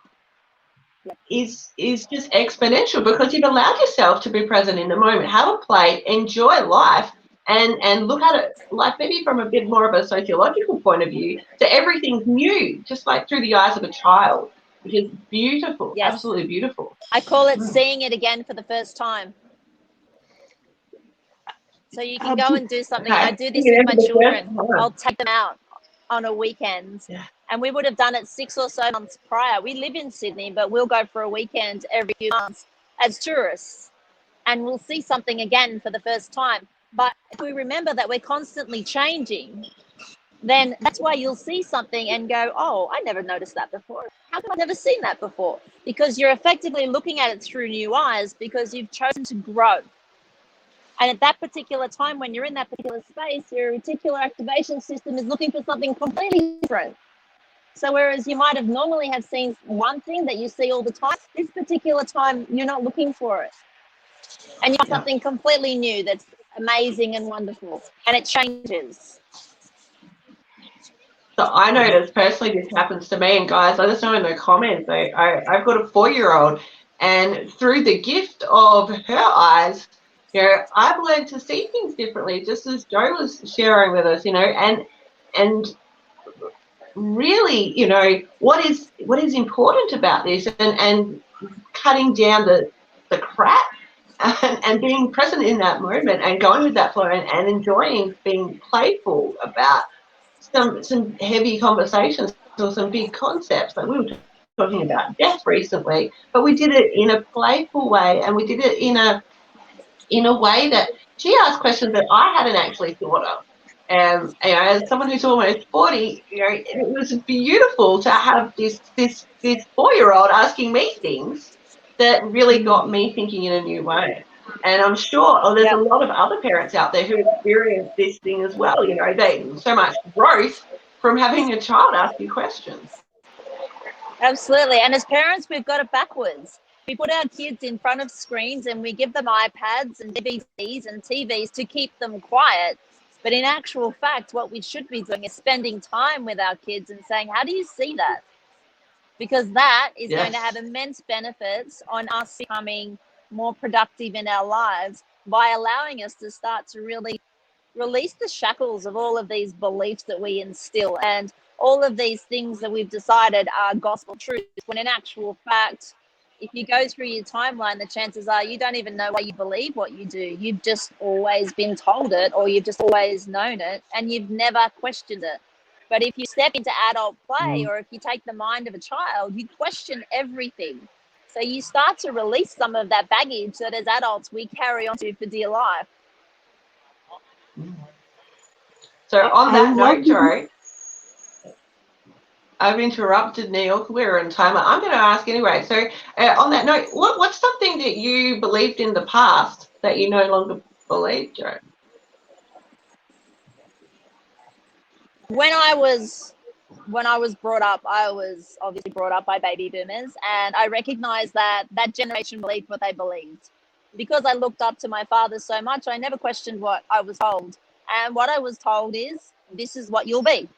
A: is just exponential, because you've allowed yourself to be present in the moment, have a play, enjoy life, and look at it like maybe from a bit more of a sociological point of view. So everything's new, just like through the eyes of a child, which is beautiful. Absolutely beautiful.
C: I call it seeing it again for the first time. So you can go and do something. I do this with my children. I'll take them out on a weekend, and we would have done it 6 or so months prior. We live in Sydney, but we'll go for a weekend every few months as tourists, and we'll see something again for the first time. But if we remember that we're constantly changing, then that's why you'll see something and go, oh, I never noticed that before. How come I've never seen that before? Because you're effectively looking at it through new eyes, because you've chosen to grow. And at that particular time, when you're in that particular space, your reticular activation system is looking for something completely different. So whereas you might have normally have seen one thing that you see all the time, this particular time, you're not looking for it. And you have something completely new that's amazing and wonderful, and it changes.
A: So I noticed personally, this happens to me, and guys, let us know in the comments. I've got a 4-year-old, and through the gift of her eyes, you know, I've learned to see things differently, just as Joe was sharing with us, you know, and really, you know, what is important about this, and cutting down the crap and being present in that moment and going with that flow and enjoying being playful about some heavy conversations or some big concepts. Like we were talking about death recently, but we did it in a playful way, and we did it in a way that she asked questions that I hadn't actually thought of. And you know, as someone who's almost 40, you know, it was beautiful to have this 4-year-old asking me things that really got me thinking in a new way. And I'm sure there's a lot of other parents out there who experience this thing as well. You know, they so much growth from having a child ask you questions.
C: Absolutely. And as parents, we've got it backwards. We put our kids in front of screens and we give them iPads and DVDs and TVs to keep them quiet. But in actual fact, what we should be doing is spending time with our kids and saying, how do you see that? Because that is going to have immense benefits on us becoming more productive in our lives by allowing us to start to really release the shackles of all of these beliefs that we instill and all of these things that we've decided are gospel truth, when in actual fact, if you go through your timeline, the chances are you don't even know why you believe what you do. You've just always been told it, or you've just always known it, and you've never questioned it. But if you step into adult play, or if you take the mind of a child, you question everything. So you start to release some of that baggage that as adults we carry on to for dear life.
A: So on that note,
B: you.
A: Joe, I've interrupted Neil. We're in timer. I'm going to ask anyway. So on that note, what's something that you believed in the past that you no longer believe, Joe?
C: When I was brought up, I was obviously brought up by baby boomers, and I recognized that generation believed what they believed. Because I looked up to my father so much, I never questioned what I was told. And what I was told is, this is what you'll be.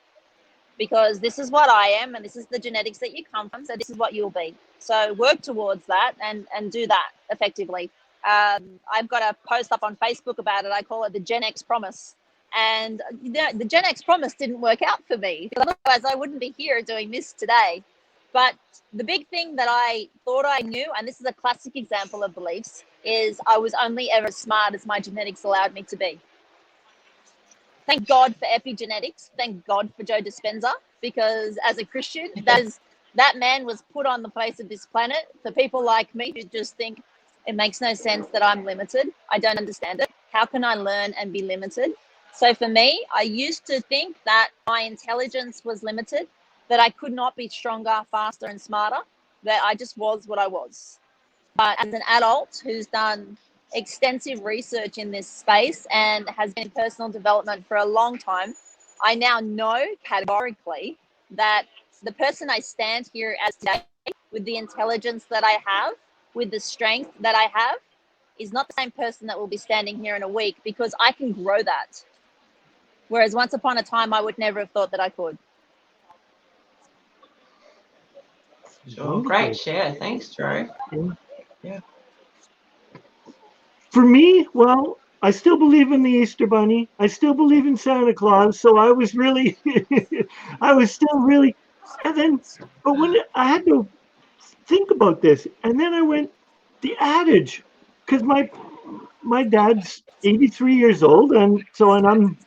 C: Because this is what I am, and this is the genetics that you come from, so this is what you'll be. So work towards that and do that effectively. I've got a post up on Facebook about it. I call it the Gen X promise. And the Gen X promise didn't work out for me, because otherwise I wouldn't be here doing this today. But the big thing that I thought I knew, and this is a classic example of beliefs, is I was only ever as smart as my genetics allowed me to be. Thank God for epigenetics. Thank God for Joe Dispenza, because as a Christian, that man was put on the face of this planet for people like me who just think it makes no sense that I'm limited. I don't understand it. How can I learn and be limited? So for me, I used to think that my intelligence was limited, that I could not be stronger, faster, and smarter, that I just was what I was. But as an adult who's done extensive research in this space and has been in personal development for a long time, I now know categorically that the person I stand here as today, with the intelligence that I have, with the strength that I have, is not the same person that will be standing here in a week, because I can grow that. Whereas once upon a time, I would never have thought that I could.
A: Sure. Great share. Thanks, Joe. Yeah.
B: For me, well, I still believe in the Easter Bunny. I still believe in Santa Claus. So I was really, I was still really, and then, but when I had to think about this, and then I went, the adage, because my dad's 83 years old, and I'm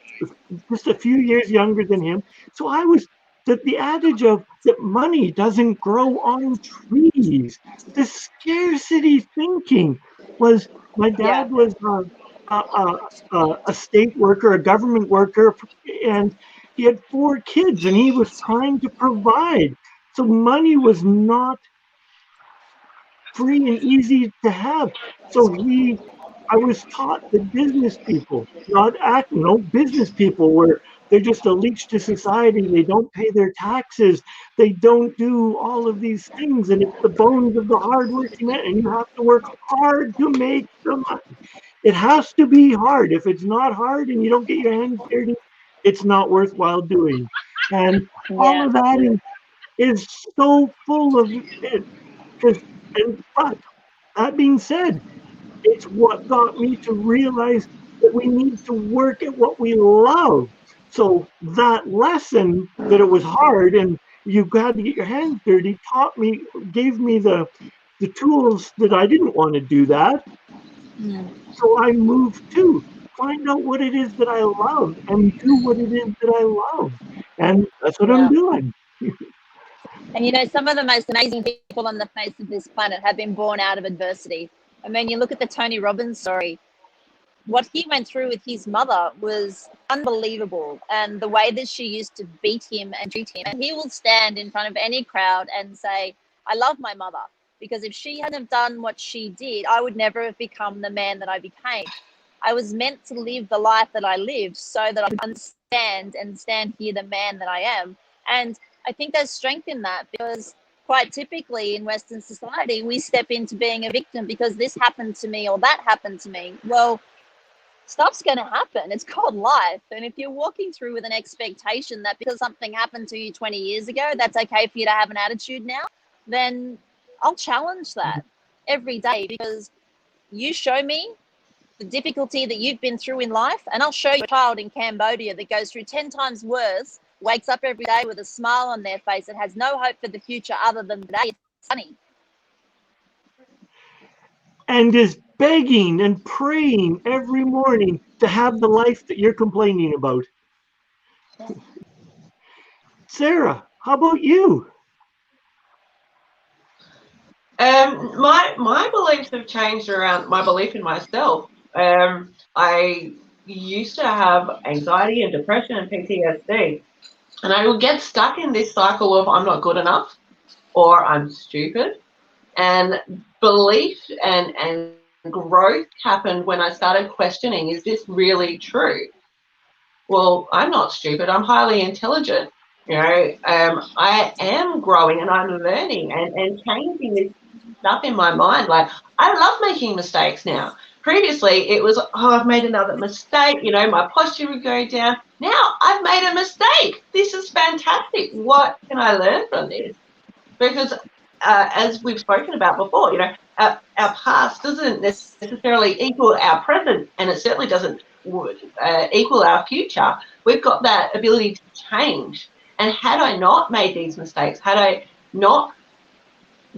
B: just a few years younger than him. So I was the adage of that money doesn't grow on trees. The scarcity thinking was, my dad was a state worker, a government worker, and he had 4 kids, and he was trying to provide. So money was not free and easy to have. So I was taught that business people, business people were, they're just a leech to society. They don't pay their taxes. They don't do all of these things. And it's the bones of the hardworking man. And you have to work hard to make the money. It has to be hard. If it's not hard and you don't get your hands dirty, it's not worthwhile doing. And all of that is so full of it. But that being said, it's what got me to realize that we need to work at what we love. So that lesson that it was hard and you got to get your hands dirty gave me the tools that I didn't want to do that. So I moved to find out what it is that I love and do what it is that I love. And that's what I'm doing.
C: And some of the most amazing people on the face of this planet have been born out of adversity. I mean, you look at the Tony Robbins story, what he went through with his mother was unbelievable. And the way that she used to beat him and treat him. And he will stand in front of any crowd and say, I love my mother, because if she hadn't have done what she did, I would never have become the man that I became. I was meant to live the life that I lived so that I could understand and stand here the man that I am. And I think there's strength in that, because quite typically in Western society, we step into being a victim because this happened to me or that happened to me. Well, stuff's going to happen. It's called life. And if you're walking through with an expectation that because something happened to you 20 years ago, that's okay for you to have an attitude now, then I'll challenge that every day, because you show me the difficulty that you've been through in life, and I'll show you a child in Cambodia that goes through 10 times worse, wakes up every day with a smile on their face and has no hope for the future other than today. It's funny.
B: And is begging and praying every morning to have the life that you're complaining about. Sarah, how about you?
A: My beliefs have changed around my belief in myself. I used to have anxiety and depression and PTSD, and I would get stuck in this cycle of I'm not good enough or I'm stupid. And belief and growth happened when I started questioning, is this really true? Well, I'm not stupid. I'm highly intelligent. I am growing and I'm learning and changing this stuff in my mind. Like, I love making mistakes now. Previously, it was, I've made another mistake. My posture would go down. Now I've made a mistake. This is fantastic. What can I learn from this? Because as we've spoken about before, our past doesn't necessarily equal our present, and it certainly doesn't equal our future. We've got that ability to change. And had I not made these mistakes, had I not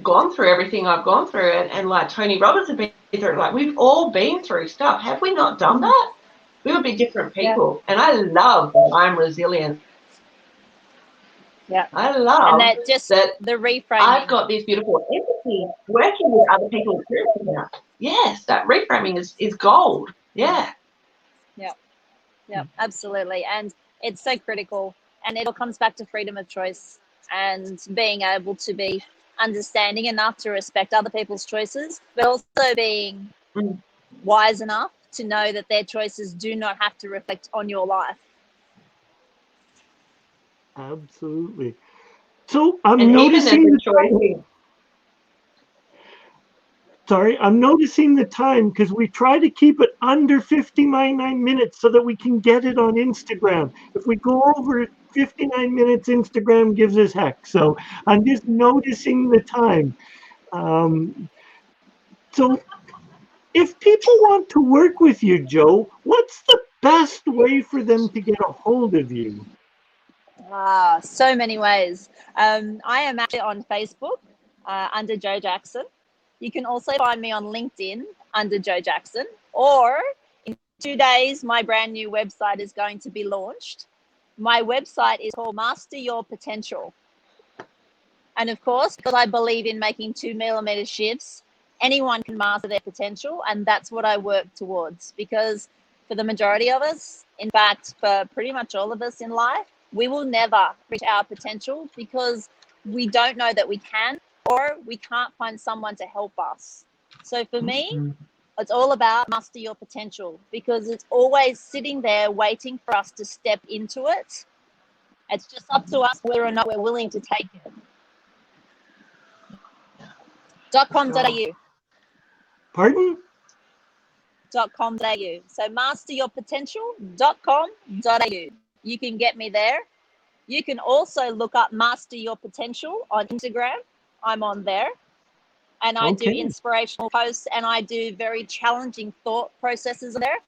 A: gone through everything I've gone through, and like Tony Robbins have been through, like we've all been through stuff. Have we not done that? We would be different people. Yeah. And I love that I'm resilient.
C: Yeah.
A: I love
C: and that just
A: that
C: the reframing.
A: I've got this beautiful empathy working with other people experiencing that. Yes, that reframing is gold. Yeah.
C: Yeah, absolutely. And it's so critical. And it all comes back to freedom of choice and being able to be understanding enough to respect other people's choices, but also being wise enough to know that their choices do not have to reflect on your life.
B: Absolutely. So I'm noticing I'm noticing the time because we try to keep it under 59 minutes so that we can get it on Instagram. If we go over 59 minutes, Instagram gives us heck. So I'm just noticing the time. So if people want to work with you, Joe, what's the best way for them to get a hold of you?
C: So many ways. I am actually on Facebook under Joe Jackson. You can also find me on LinkedIn under Joe Jackson, or in 2 days, my brand new website is going to be launched. My website is called Master Your Potential. And of course, because I believe in making 2mm shifts, anyone can master their potential. And that's what I work towards, because for the majority of us, in fact, for pretty much all of us in life, we will never reach our potential because we don't know that we can, or we can't find someone to help us. So for me, it's all about master your potential, because it's always sitting there waiting for us to step into it. It's just up to us whether or not we're willing to take it. .com.au.
B: Pardon?
C: .com.au. So masteryourpotential.com.au. You can get me there. You can also look up Master Your Potential on Instagram. I'm on there. And I do inspirational posts, and I do very challenging thought processes there.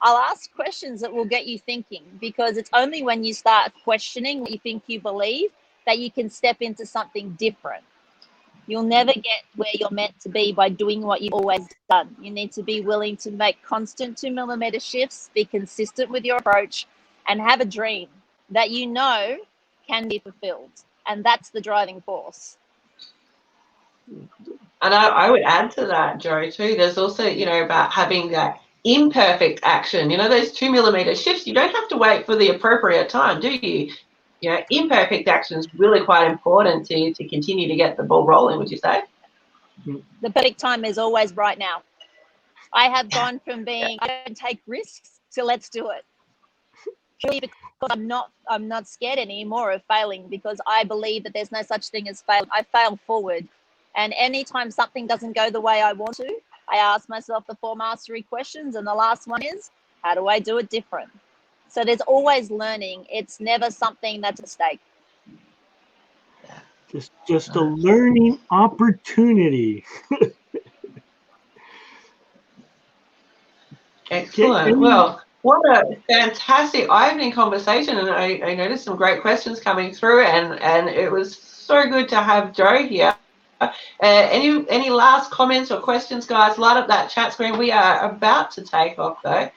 C: I'll ask questions that will get you thinking, because it's only when you start questioning what you think you believe that you can step into something different. You'll never get where you're meant to be by doing what you've always done. You need to be willing to make constant 2mm shifts, be consistent with your approach, and have a dream that you know can be fulfilled. And that's the driving force.
A: And I would add to that, Joe, too. There's also, about having that imperfect action. Those 2mm shifts, you don't have to wait for the appropriate time, do you? Imperfect action is really quite important to continue to get the ball rolling, would you say?
C: The perfect time is always right now. I have gone from being, I don't take risks, to let's do it. Purely because I'm not scared anymore of failing, because I believe that there's no such thing as fail. I fail forward. And anytime something doesn't go the way I want to, I ask myself the 4 mastery questions. And the last one is, how do I do it different? So there's always learning. It's never something that's a mistake.
B: Just a learning opportunity.
A: Excellent. Well, what a fantastic opening conversation, and I noticed some great questions coming through, and it was so good to have Joe here. Any last comments or questions, guys? Light up that chat screen. We are about to take off, though.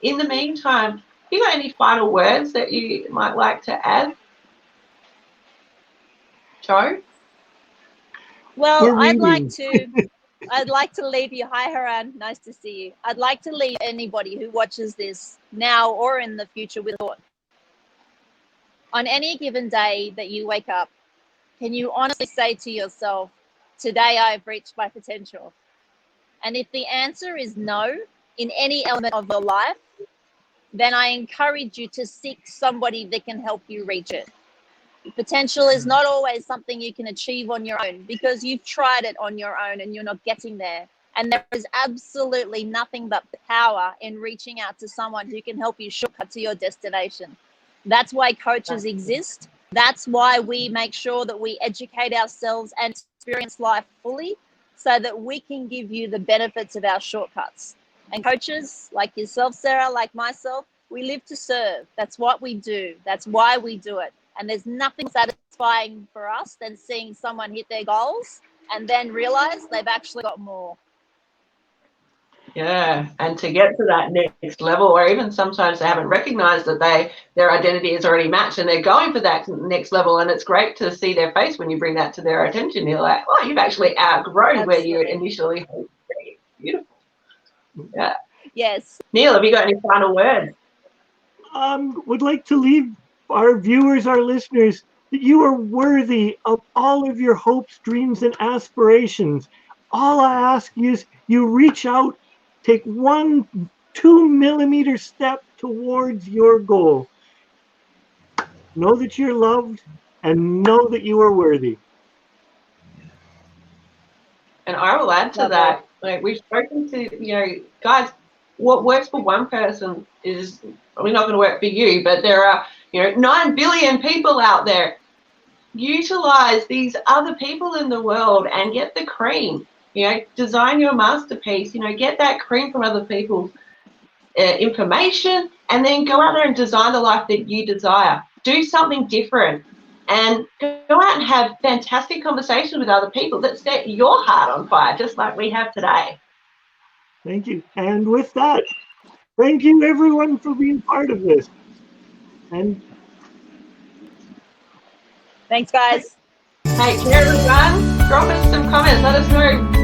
A: In the meantime, you got any final words that you might like to add, Joe?
C: Well, I'd like to leave you. Hi, Haran. Nice to see you. I'd like to leave anybody who watches this now or in the future with a thought. On any given day that you wake up, can you honestly say to yourself, today I've reached my potential? And if the answer is no in any element of your life, then I encourage you to seek somebody that can help you reach it. Potential is not always something you can achieve on your own, because you've tried it on your own and you're not getting there. And there is absolutely nothing but power in reaching out to someone who can help you shortcut to your destination. That's why coaches exist. That's why we make sure that we educate ourselves and experience life fully, so that we can give you the benefits of our shortcuts. And coaches like yourself, Sarah, like myself, we live to serve. That's what we do. That's why we do it. And there's nothing satisfying for us than seeing someone hit their goals and then realize they've actually got more.
A: Yeah, and to get to that next level, or even sometimes they haven't recognized that their identity is already matched and they're going for that next level. And it's great to see their face when you bring that to their attention. You're like, oh, you've actually outgrown where you initially hoped. Beautiful. Yeah.
C: Yes.
A: Neil, have you got any final words?
B: Would like to leave our viewers, our listeners, that you are worthy of all of your hopes, dreams, and aspirations. All I ask is you reach out, take 1 2 millimeter step towards your goal. Know that you're loved and know that you are worthy.
A: And I will add to that, like we've spoken to, guys, what works for one person is probably not going to work for you, but there are, 9 billion people out there. Utilize these other people in the world and get the cream. Design your masterpiece. Get that cream from other people's information, and then go out there and design the life that you desire. Do something different, and go out and have fantastic conversations with other people that set your heart on fire, just like we have today.
B: Thank you. And with that, thank you everyone for being part of this. And
C: thanks, guys.
A: Take care, everyone. Drop us some comments. Let us know